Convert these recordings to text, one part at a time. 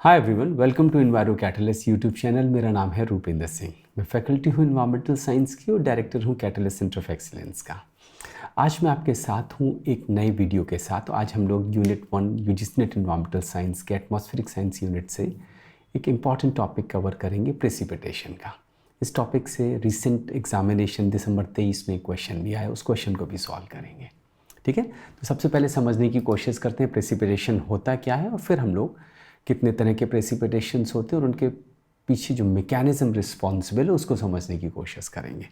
Hi everyone, welcome to Enviro Catalyst YouTube channel. मेरा नाम है रूपेंद्र सिंह। मैं फैकल्टी हूँ इन्वायरमेंटल साइंस की और डायरेक्टर हूँ कैटलिस्ट सेंटर ऑफ एक्सीलेंस का। आज मैं आपके साथ हूँ एक नए वीडियो के साथ। आज हम लोग यूनिट 1 यूजीसी-नेट इन्वायरमेंटल साइंस के एटमॉस्फेरिक साइंस यूनिट से एक इम्पॉर्टेंट टॉपिक कवर करेंगे, प्रेसिपिटेशन का। इस टॉपिक से रिसेंट एग्जामिनेशन दिसंबर 23 में क्वेश्चन भी आया, उस क्वेश्चन को भी सॉल्व करेंगे। ठीक है, तो सबसे पहले समझने की कोशिश करते हैं प्रेसिपिटेशन होता क्या है और फिर हम लोग कितने तरह के प्रेसिपिटेशंस होते हैं और उनके पीछे जो मैकेनिज्म रिस्पॉन्सिबल है उसको समझने की कोशिश करेंगे।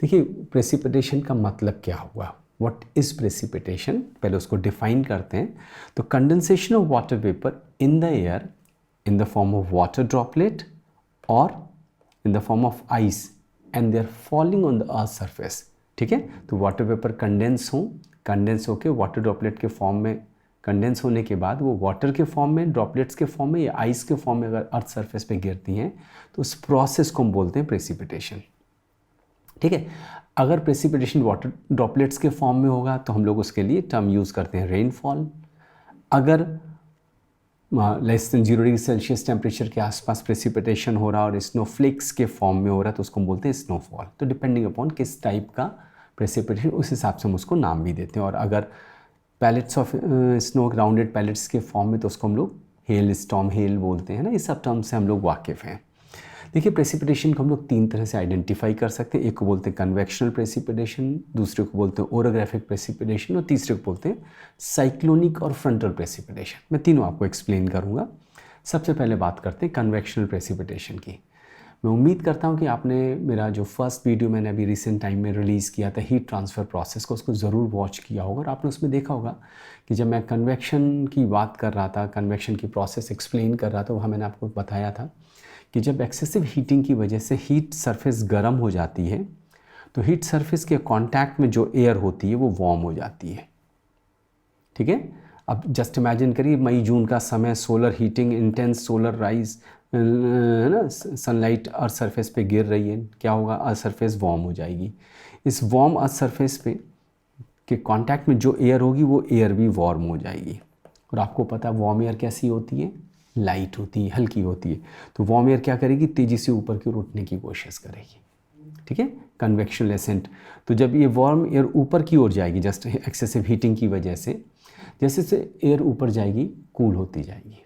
देखिए, प्रेसिपिटेशन का मतलब क्या हुआ, व्हाट इज़ प्रेसिपिटेशन, पहले उसको डिफाइन करते हैं। तो condensation of water vapour in the air in the form of water droplet और in the form of ice and they are falling on the earth surface. ठीक है, तो वाटर वेपर कंडेंस होकर वाटर ड्रॉपलेट के form में, condense होने के बाद वो वाटर के फॉर्म में, ड्रॉपलेट्स के फॉर्म में या आइस के फॉर्म में अगर अर्थ सरफेस पे गिरती हैं तो उस प्रोसेस को हम बोलते हैं प्रेसिपिटेशन। ठीक है, अगर प्रेसिपिटेशन वाटर ड्रॉपलेट्स के फॉर्म में होगा तो हम लोग उसके लिए टर्म यूज़ करते हैं रेनफॉल। अगर less than 0 degree Celsius temperature के आसपास प्रेसिपिटेशन हो रहा और स्नोफ्लेक्स के फॉर्म में हो रहा है तो उसको हम बोलते हैं स्नोफॉल। तो डिपेंडिंग अपॉन किस टाइप का प्रेसिपिटेशन, उस हिसाब से हम उसको नाम भी देते हैं। और अगर pellets of snow, grounded pellets के फॉर्म में तो उसको हम लोग हेल स्टॉर्म, हेल बोलते हैं ना। इस सब टर्म से हम लोग वाकिफ़ हैं। देखिए, प्रेसिपिटेशन को हम लोग 3 तरह से आइडेंटिफाई कर सकते हैं। एक को बोलते हैं कन्वेक्शनल प्रेसिपिटेशन, दूसरे को बोलते हैं ओरोग्राफिक प्रेसिपिटेशन और तीसरे को बोलते हैं साइक्लोनिक और फ्रंटल प्रेसिपिटेशन। मैं तीनों आपको एक्सप्लेन करूँगा। सबसे पहले बात करते हैं कन्वेक्शनल प्रेसिपिटेशन की। मैं उम्मीद करता हूँ कि आपने मेरा जो फर्स्ट वीडियो मैंने अभी रिसेंट टाइम में रिलीज़ किया था हीट ट्रांसफ़र प्रोसेस को, उसको ज़रूर वॉच किया होगा और आपने उसमें देखा होगा कि जब मैं कन्वेक्शन की बात कर रहा था, कन्वेक्शन की प्रोसेस एक्सप्लेन कर रहा था, वहाँ मैंने आपको बताया था कि जब एक्सेसिव हीटिंग की वजह से हीट सरफेस गर्म हो जाती है तो हीट सरफेस के कॉन्टैक्ट में जो एयर होती है वो वार्म हो जाती है। ठीक है, अब जस्ट इमेजिन करिए मई जून का समय, solar heating, intense solar rise है ना, सनलाइट अर्थ सरफेस पे गिर रही है, क्या होगा, अर्थ सरफेस वार्म हो जाएगी। इस वार्म अर्थ सरफेस पे के कांटेक्ट में जो एयर होगी वो एयर भी वार्म हो जाएगी। और आपको पता है वार्म एयर कैसी होती है, लाइट होती है, हल्की होती है। तो वार्म एयर क्या करेगी, तेज़ी से ऊपर की ओर उठने की कोशिश करेगी। ठीक है, कन्वेक्शन एसेंट। तो जब ये वार्म एयर ऊपर की ओर जाएगी जस्ट एक्सेसिव हीटिंग की वजह से, जैसे से एयर ऊपर जाएगी कूल होती जाएगी।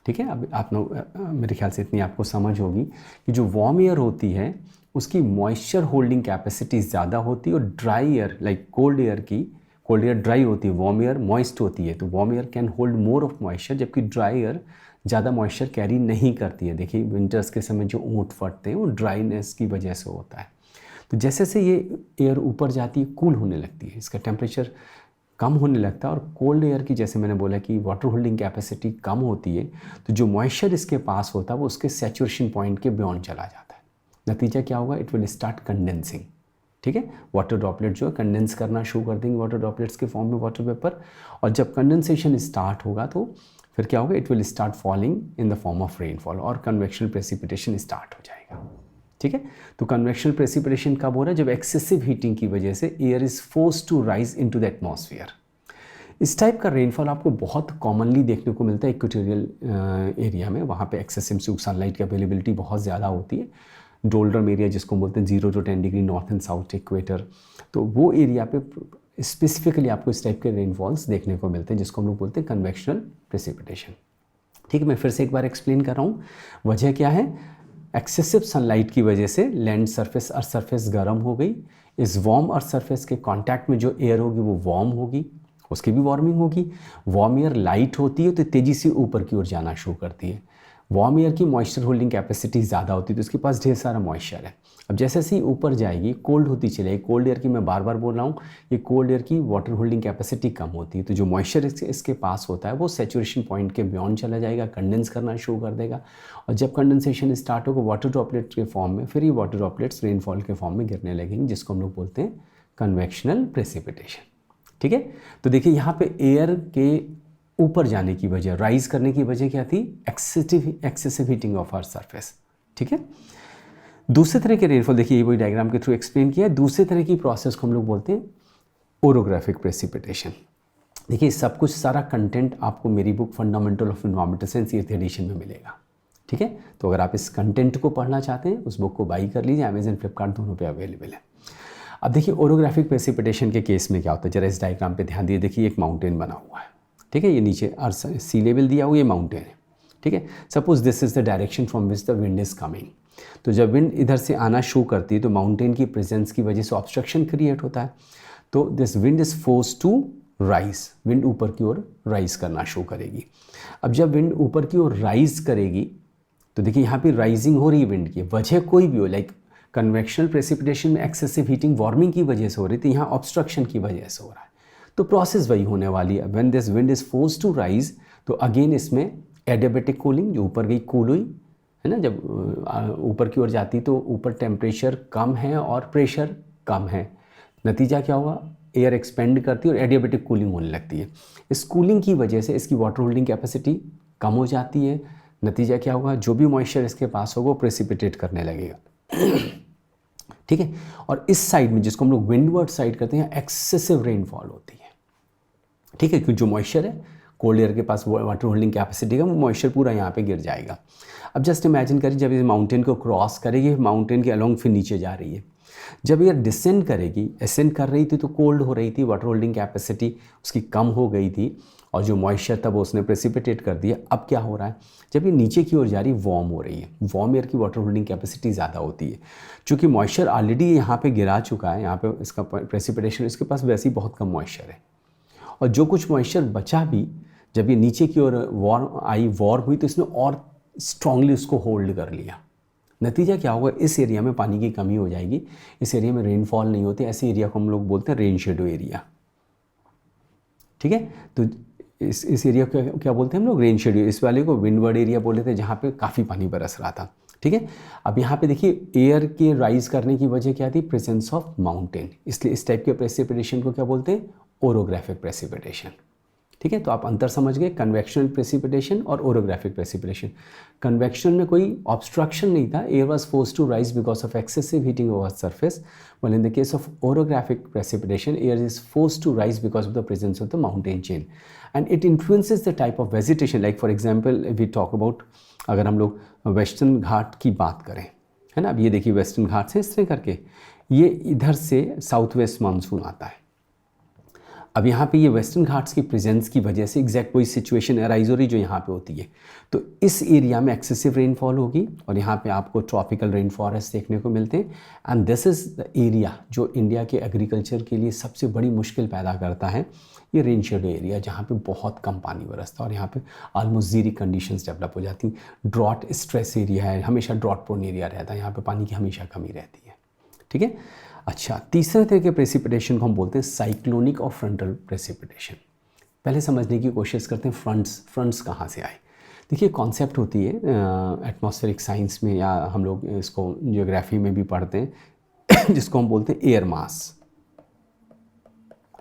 ठीक है, अब आप मेरे ख्याल से इतनी आपको समझ होगी कि जो वार्म एयर होती है उसकी मॉइस्चर होल्डिंग कैपेसिटी ज़्यादा होती है और dry air like cold air dry होती है, वार्म एयर मॉइस्ट होती है। तो warm air can hold more of moisture, जबकि ड्राई एयर ज़्यादा मॉइस्चर कैरी नहीं करती है। देखिए, विंटर्स के समय जो ऊँट फटते हैं वो ड्राइनेस की वजह से होता है। तो जैसे से ये एयर ऊपर जाती है कूल होने लगती है, इसका टेम्परेचर कम होने लगता है। और कोल्ड एयर की, जैसे मैंने बोला कि वाटर होल्डिंग कैपेसिटी कम होती है, तो जो मॉइस्चर इसके पास होता है वो उसके सैचुरेशन पॉइंट के बियॉन्ड चला जाता है। नतीजा क्या होगा, इट विल स्टार्ट कंडेंसिंग। ठीक है, वाटर ड्रॉपलेट जो है कंडेंस करना शुरू कर देंगे वाटर ड्रॉपलेट्स के फॉर्म में वाटर वेपर। और जब कंडेंसेशन स्टार्ट होगा तो फिर क्या होगा, it will start falling in the form of rainfall और कन्वेक्शनल प्रेसिपिटेशन स्टार्ट हो जाएगा। ठीक है, तो कन्वेक्शनल प्रेसिपिटेशन कब हो रहा है, जब एक्सेसिव हीटिंग की वजह से air is forced to rise into the atmosphere. इस टाइप का रेनफॉल आपको बहुत कॉमनली देखने को मिलता है इक्वेटोरियल एरिया में। वहाँ पे एक्सेसिव सनलाइट की अवेलेबिलिटी बहुत ज़्यादा होती है। डोल्ड्रम एरिया जिसको बोलते हैं 0 to 10 degree north and south equator, तो वो एरिया पे स्पेसिफिकली आपको इस टाइप के रेनफॉल्स देखने को मिलते हैं जिसको हम लोग बोलते हैं कन्वेक्शनल प्रेसिपिटेशन। ठीक है, मैं फिर से एक बार एक्सप्लेन कर रहा हूँ। वजह क्या है, एक्सेसिव सनलाइट की वजह से लैंड सरफेस, अर्थ सरफेस गर्म हो गई। इस वार्म अर्थ सरफेस के कांटेक्ट में जो एयर होगी वो वार्म होगी, उसकी भी वार्मिंग होगी। वार्म एयर लाइट होती है तो तेज़ी से ऊपर की ओर जाना शुरू करती है। वार्म एयर की मॉइस्चर होल्डिंग कैपेसिटी ज़्यादा होती है तो उसके पास ढेर सारा मॉइस्चर है। अब जैसे ही ऊपर जाएगी कोल्ड होती चलेगी। कोल्ड एयर की मैं बार बार बोल रहा हूँ, ये कोल्ड एयर की वाटर होल्डिंग कैपेसिटी कम होती है, तो जो मॉइस्चर इसके पास होता है वो सैचुरेशन पॉइंट के बियॉन्ड चला जाएगा, कंडेंस करना शुरू कर देगा। और जब कंडेंसेशन स्टार्ट होगा वाटर ड्रॉपलेट्स के फॉर्म में, फिर ये वाटर ड्रॉपलेट्स रेनफॉल के फॉर्म में गिरने लगेंगे, जिसको हम लोग बोलते हैं कन्वेक्शनल प्रेसिपिटेशन। ठीक है, तो देखिए यहाँ पे एयर के ऊपर जाने की वजह, राइज करने की वजह क्या थी, excessive heating of earth surface. ठीक है, दूसरे तरह के रेनफॉल देखिए, ये वही डायग्राम के थ्रू एक्सप्लेन किया है। दूसरे तरह की प्रोसेस को हम लोग बोलते हैं ओरोग्राफिक प्रेसिपिटेशन। देखिए सब कुछ सारा कंटेंट आपको मेरी book fundamental of environmental science 8th edition में मिलेगा, ठीक है। तो अगर आप इस कंटेंट को पढ़ना चाहते हैं उस बुक को बाई कर लीजिए, अमेजन फ्लिपकार्ट दोनों पे अवेलेबल है। अब देखिए ओरोग्राफिक प्रेसिपिटेशन के केस में क्या होता है, जरा इस डायग्राम पे ध्यान दिए। देखिए एक माउंटेन बना हुआ है, ठीक है, ये नीचे सी लेवल दिया हुआ, ये माउंटेन है, ठीक है। Suppose this is the direction from which the wind is coming. तो जब विंड इधर से आना शो करती है तो माउंटेन की प्रेजेंस की वजह से ऑब्स्ट्रक्शन क्रिएट होता है। तो this wind is force to rise, wind ऊपर की ओर राइज करना शो करेगी। अब जब विंड ऊपर की ओर राइज करेगी तो देखिए यहाँ पे राइजिंग हो रही है विंड की, वजह कोई भी हो, लाइक कन्वेक्शनल प्रेसिपिटेशन में एक्सेसिव हीटिंग वार्मिंग की वजह से हो रही थी, यहाँ ऑब्स्ट्रक्शन की वजह से हो रहा है। तो प्रोसेस वही होने वाली है। When this wind is force to rise तो अगेन इसमें एडियाबैटिक कूलिंग, जो ऊपर गई कूल हुई है ना, जब ऊपर की ओर जाती तो ऊपर टेम्परेचर कम है और प्रेशर कम है, नतीजा क्या हुआ, एयर एक्सपेंड करती है और एडियाबैटिक कूलिंग होने लगती है। इस कूलिंग की वजह से इसकी वाटर होल्डिंग कैपेसिटी कम हो जाती है, नतीजा क्या होगा, जो भी मॉइस्चर इसके पास होगा वो प्रेसिपिटेट करने लगेगा, ठीक है। और इस साइड में जिसको हम लोग विंडवर्ड साइड करते हैं एक्सेसिव रेनफॉल होती है, ठीक है, क्योंकि जो मॉइस्चर है कोल्ड एयर के पास वाटर होल्डिंग कैपेसिटी का वो मॉइस्चर पूरा यहाँ पे गिर जाएगा। अब जस्ट इमेजिन करिए जब इस माउंटेन को क्रॉस करेगी, माउंटेन के अलोंग फिर नीचे जा रही है, जब ये डिसेंड करेगी, असेंड कर रही थी तो कोल्ड हो रही थी, वाटर होल्डिंग कैपेसिटी उसकी कम हो गई थी और जो मॉइस्चर था वो उसने प्रेसिपिटेट कर दिया। अब क्या हो रहा है, जब ये नीचे की ओर जा रही है वार्म हो रही है, वार्म एयर की वाटर होल्डिंग कैपेसिटी ज़्यादा होती है, चूँकि मॉइस्चर ऑलरेडी यहाँ पे गिरा चुका है, यहाँ पे इसका प्रेसिपिटेशन, इसके पास वैसे ही बहुत कम मॉइस्चर है, और जो कुछ मॉइस्चर बचा भी जब ये नीचे की ओर वार्म हुई तो इसने और स्ट्रांगली उसको होल्ड कर लिया। नतीजा क्या होगा, इस एरिया में पानी की कमी हो जाएगी, इस एरिया में रेनफॉल नहीं होती, ऐसे एरिया को हम लोग बोलते हैं रेन शेडो एरिया, ठीक है। तो इस एरिया को क्या बोलते हैं हम लोग, रेन शेडो। इस वाले को विंडवर्ड एरिया बोले थे जहाँ पे काफ़ी पानी बरस रहा था, ठीक है। अब यहाँ पे देखिए एयर के राइज करने की वजह क्या थी, प्रेजेंस ऑफ माउंटेन, इसलिए इस टाइप के प्रेसिपिटेशन को क्या बोलते हैं, ओरोग्राफिक प्रेसिपिटेशन, ठीक है। तो आप अंतर समझ गए, कन्वेक्शनल प्रेसिपिटेशन और ओरोग्राफिक प्रेसिपिटेशन। कन्वेक्शन में कोई ऑब्स्ट्रक्शन नहीं था, air was forced to rise because of excessive heating over surface, while in the case of orographic precipitation air is forced to rise because of the presence of the mountain chain and it influences the type of vegetation. Like for example we talk about, अगर हम लोग western घाट की बात करें, है ना, अब ये देखिए वेस्टर्न घाट से इस तरह करके ये इधर से साउथ वेस्ट मानसून आता है। अब यहाँ पे ये वेस्टर्न घाट्स की प्रेजेंस की वजह से एग्जैक्ट वही सिचुएशन अराइज हो रही जो यहाँ पे होती है, तो इस एरिया में एक्सेसिव रेनफॉल होगी और यहाँ पे आपको ट्रॉपिकल रेन फॉरेस्ट देखने को मिलते हैं। And this is the area जो इंडिया के एग्रीकल्चर के लिए सबसे बड़ी मुश्किल पैदा करता है, ये रेन शेडो एरिया, जहाँ पे बहुत कम पानी बरसता है और यहाँ पे ऑलमोस्ट जीरो कंडीशंस डेवलप हो जाती हैं। ड्रॉट स्ट्रेस एरिया है, हमेशा ड्रॉट प्रोन एरिया रहता है, यहाँ पे पानी की हमेशा कमी रहती है, ठीक है। अच्छा, तीसरे तरह के प्रेसिपिटेशन को हम बोलते हैं साइक्लोनिक और फ्रंटल प्रेसिपिटेशन। पहले समझने की कोशिश करते हैं फ्रंट्स कहाँ से आए। देखिए कॉन्सेप्ट होती है एटमॉस्फेरिक साइंस में, या हम लोग इसको जियोग्राफी में भी पढ़ते हैं जिसको हम बोलते हैं एयर मास,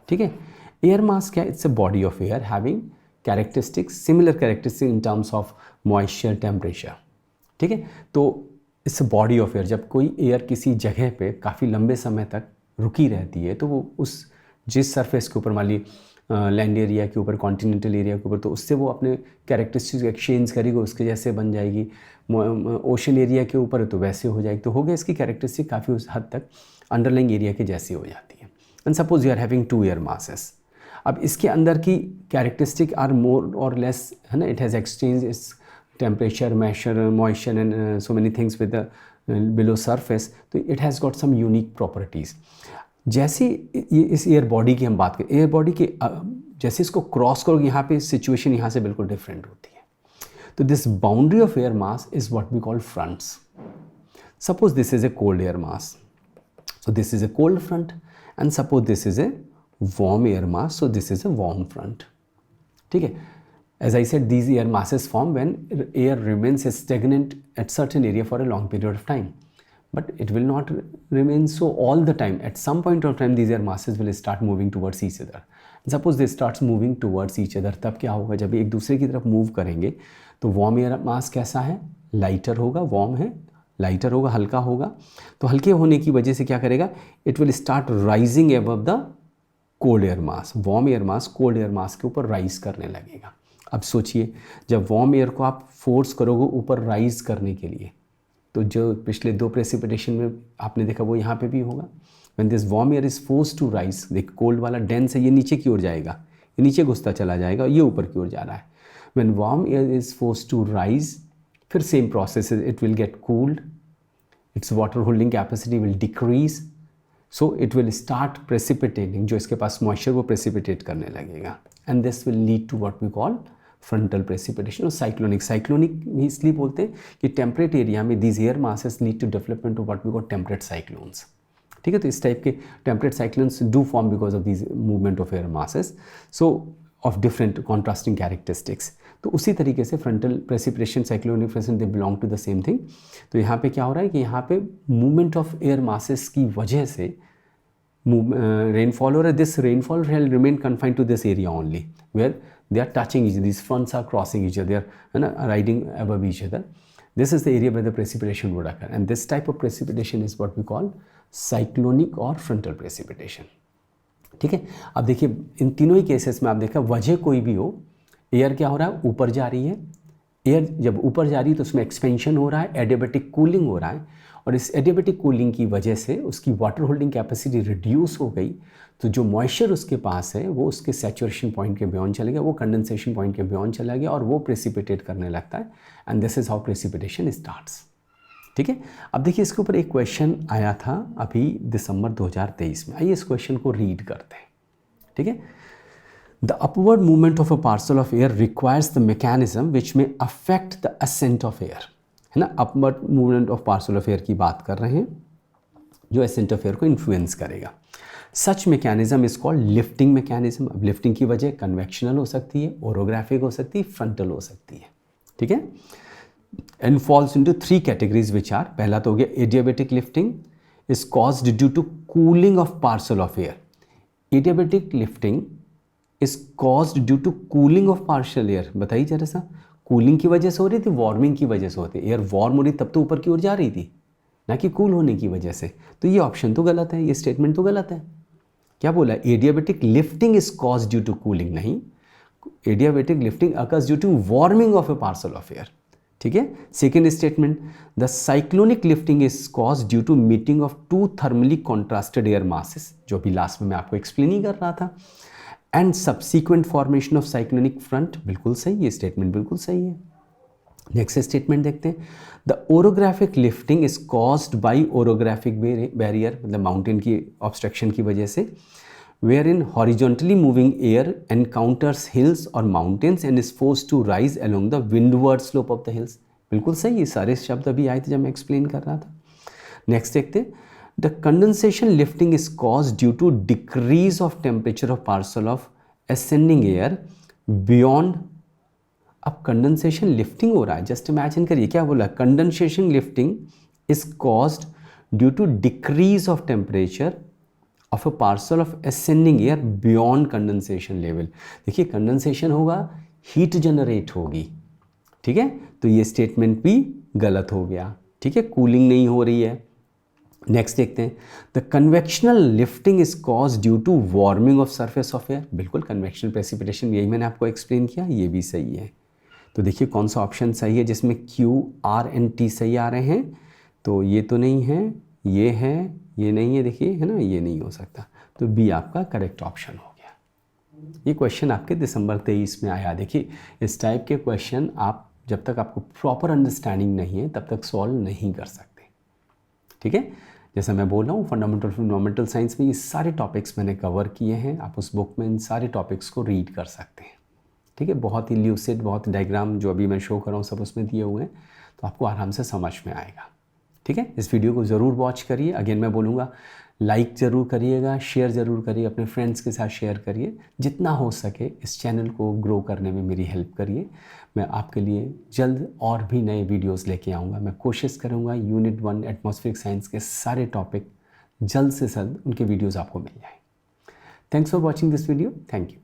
ठीक है। एयर मास क्या है, it's a body of air having characteristics, similar characteristics in terms of moisture, temperature, ठीक है। तो इस बॉडी ऑफ एयर, जब कोई एयर किसी जगह पे काफ़ी लंबे समय तक रुकी रहती है तो वो उस जिस सरफेस के ऊपर, मान ली लैंड एरिया के ऊपर, कॉन्टिनेंटल एरिया के ऊपर, तो उससे वो अपने कैरेक्टरिस्टिक्स एक्सचेंज करेगी, उसके जैसे बन जाएगी। ओशन एरिया के ऊपर है तो वैसे हो जाएगी, तो हो गया इसकी कैरेक्टरिस्टिक काफ़ी उस हद तक अंडरलाइंग एरिया के जैसी हो जाती है। And suppose you are having 2 air masses, अब इसके अंदर की कैरेक्टरिस्टिक आर मोर और लेस, है ना, इट हैज़ एक्सचेंज इस temperature, moisture and so many things with the below surface, तो it has got some unique properties। जैसे ये इस एयर बॉडी की हम बात करें, एयर बॉडी के जैसे इसको क्रॉस करोगे यहाँ पे सिचुएशन यहाँ से बिल्कुल डिफरेंट होती है। तो this boundary of air mass is what we call fronts. Suppose this is a cold air mass, so this is a cold front, and suppose this is a warm air mass, so this is a warm front, ठीक है। As I said, these air masses form when air remains stagnant at certain area for a long period of time. But it will not remain so all the time. At some point of time, these air masses will start moving towards each other. And suppose they start moving towards each other, तब क्या होगा, जब एक दूसरे की तरफ move करेंगे तो वार्म एयर मास कैसा है, लाइटर होगा, वार्म है, लाइटर होगा, हल्का होगा। तो हल्के होने की वजह से क्या करेगा, it will start rising above the cold air mass, warm air mass cold air मास के ऊपर राइज करने लगेगा। अब सोचिए जब वार्म एयर को आप फोर्स करोगे ऊपर राइज करने के लिए, तो जो पिछले 2 प्रेसिपिटेशन में आपने देखा वो यहाँ पे भी होगा। When this warm air is force to rise, देख कोल्ड वाला डेंस है, ये नीचे की ओर जाएगा, ये नीचे घुसता चला जाएगा, ये ऊपर की ओर जा रहा है। When warm air is force to rise, फिर same process, it will get cooled, its water holding capacity will decrease, so it will start precipitating, जो इसके पास मॉइस्चर वो प्रेसिपिटेट करने लगेगा, and this will lead to what we call frontal precipitation और cyclonic. Cyclonic भी इसलिए बोलते हैं कि टेम्परेट एरिया में these air masses lead to development of what we call temperate cyclones. ठीक है, तो इस टाइप के temperate cyclones do form because of these movement of air masses, so of different contrasting characteristics. तो उसी तरीके से frontal precipitation, cyclonic precipitation, they belong to the same thing. तो यहाँ पे क्या हो रहा है कि यहाँ पे मूवमेंट ऑफ एयर मासेस की वजह से रेनफॉल हो रहा है। This rainfall shall remain confined to this area only where they are touching each other, these fronts are crossing each other, they are riding above each other. This is the area where the precipitation would occur, and this type of precipitation is what we call cyclonic or frontal precipitation. ठीक है, अब देखिए इन तीनों ही cases में आप देखा वजह कोई भी हो, एयर क्या हो रहा है, ऊपर जा रही है। एयर जब ऊपर जा रही है तो उसमें एक्सपेंशन हो रहा है, एडियाबैटिक कूलिंग हो रहा है, और इस एडियाबैटिक कूलिंग की वजह से उसकी वाटर होल्डिंग कैपेसिटी रिड्यूस हो गई, तो जो मॉइस्चर उसके पास है वो उसके सैचुरेशन पॉइंट के बियॉन्ड चले गया, वो कंडेंसेशन पॉइंट के बियॉन्ड चला गया और वो प्रेसिपिटेट करने लगता है, and this is how precipitation starts. ठीक है, अब देखिए इसके ऊपर एक क्वेश्चन आया था अभी दिसंबर 2023 में, आइए इस क्वेश्चन को रीड करते हैं। ठीक है, the upward movement of a parcel of air requires the mechanism which में affect the ascent of air, है ना, upward movement of parcel of air की बात कर रहे हैं जो असेंट ऑफ एयर को इन्फ्लुएंस करेगा। Such mechanism is called lifting mechanism. अब लिफ्टिंग की वजह कन्वेक्शनल हो सकती है, ओरोग्राफिक हो सकती है, फ्रंटल हो सकती है। ठीक है, and falls into 3 categories which are, पहला तो हो गया adiabatic lifting is caused due to cooling of parcel of air. Adiabatic lifting is caused due to cooling of partial air. बताइए जरा सा, कूलिंग की वजह से हो रही थी, वार्मिंग की वजह से होती है, एयर वार्म हो रही तब तो ऊपर की ओर जा रही थी, ना कि कूल होने की वजह से। तो ये ऑप्शन तो गलत है, ये स्टेटमेंट तो गलत है। क्या बोला, adiabatic lifting is caused due to cooling, नहीं, adiabatic lifting occurs due to warming of a parcel of air. ठीक है, second statement, the cyclonic lifting is caused due to meeting of 2 thermally contrasted air masses, जो भी last में मैं आपको explain ही कर रहा था, and subsequent formation of cyclonic front. बिल्कुल सही, ये स्टेटमेंट बिल्कुल सही है। नेक्स्ट स्टेटमेंट देखते हैं, the orographic lifting is caused by orographic barrier, मतलब माउंटेन की ऑब्स्ट्रक्शन की वजह से, where in horizontally moving air encounters hills और mountains and is force to rise along the windward slope of the hills. बिल्कुल सही, ये सारे शब्द अभी आए थे जब मैं एक्सप्लेन कर रहा था। नेक्स्ट देखते हैं, the condensation lifting is caused due to decrease of temperature of parcel of ascending air beyond. अब कंडेंसेशन लिफ्टिंग हो रहा है, जस्ट इमेजिन करिए, क्या बोला, condensation lifting is caused due to decrease of temperature of a parcel of ascending air beyond condensation level. देखिए condensation होगा, heat generate होगी। ठीक है, तो ये स्टेटमेंट भी गलत हो गया। ठीक है, कूलिंग नहीं हो रही है। नेक्स्ट देखते हैं, the convectional lifting is cause due to warming of surface of air. बिल्कुल, कन्वेक्शनल प्रेसिपिटेशन, यही मैंने आपको एक्सप्लेन किया, ये भी सही है। तो देखिए कौन सा ऑप्शन सही है जिसमें Q, R एंड T सही आ रहे हैं। तो ये तो नहीं है, ये है, ये नहीं है, देखिए है ना, ये नहीं हो सकता। तो B आपका करेक्ट ऑप्शन हो गया। ये क्वेश्चन आपके दिसंबर 23 में आया। देखिए इस टाइप के क्वेश्चन आप जब तक आपको प्रॉपर अंडरस्टैंडिंग नहीं है तब तक सॉल्व नहीं कर सकते। ठीक है, जैसा मैं बोल रहा हूँ फंडामेंटल फंडामेंटल साइंस में ये सारे टॉपिक्स मैंने कवर किए हैं। आप उस बुक में इन सारे टॉपिक्स को रीड कर सकते हैं। ठीक है, बहुत ही ल्यूसिड, बहुत डायग्राम जो अभी मैं शो कर रहा हूँ सब उसमें दिए हुए हैं, तो आपको आराम से समझ में आएगा। ठीक है, इस वीडियो को ज़रूर वॉच करिए। अगेन मैं बोलूँगा लाइक ज़रूर करिएगा, शेयर ज़रूर करिए, अपने फ्रेंड्स के साथ शेयर करिए। जितना हो सके इस चैनल को ग्रो करने में मेरी हेल्प करिए। मैं आपके लिए जल्द और भी नए वीडियोस लेके आऊँगा। मैं कोशिश करूँगा यूनिट 1 एटमॉस्फेरिक साइंस के सारे टॉपिक जल्द से जल्द उनके वीडियोज़ आपको मिल जाए। Thanks for watching this video. Thank you.